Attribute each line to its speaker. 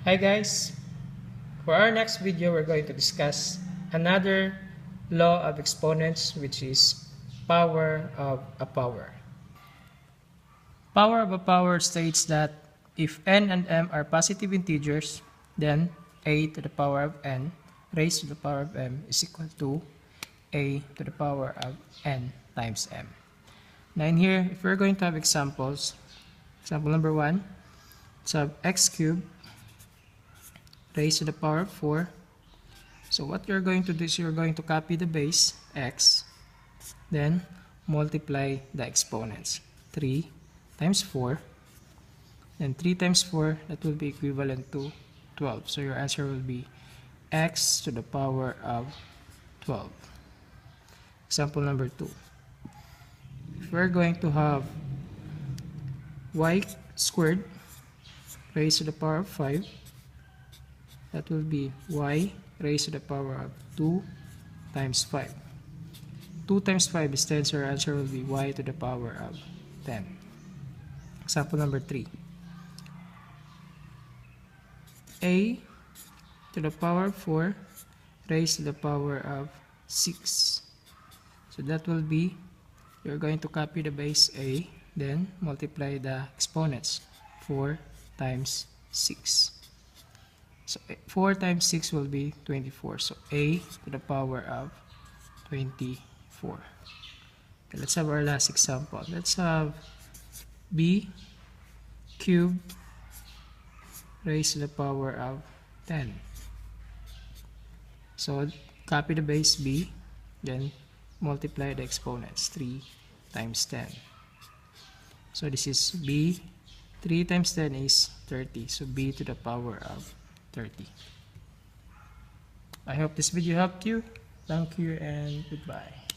Speaker 1: Hi guys! For our next video, we're going to discuss another law of exponents, which is power of a power. Power of a power states that if n and m are positive integers, then a to the power of n raised to the power of m is equal to a to the power of n times m. Now in here, if we're going to have examples, example number 1, let's have x cubed raised to the power of 4. So what you're going to do is you're going to copy the base x, then multiply the exponents. 3 times 4, then 3 times 4, that will be equivalent to 12. So your answer will be x to the power of 12. Example number 2. If we're going to have y squared raised to the power of 5, that will be y raised to the power of 2 times 5. 2 times 5 is 10, so our answer will be y to the power of 10. Example number 3. A to the power of 4 raised to the power of 6. So that will be, you're going to copy the base a, then multiply the exponents. 4 times 6. So 4 times 6 will be 24. So a to the power of 24. Okay, let's have our last example. Let's have b cubed raised to the power of 10. So copy the base b, then multiply the exponents. 3 times 10. So this is b. 3 times 10 is 30. So b to the power of 30. I hope this video helped you. Thank you and goodbye.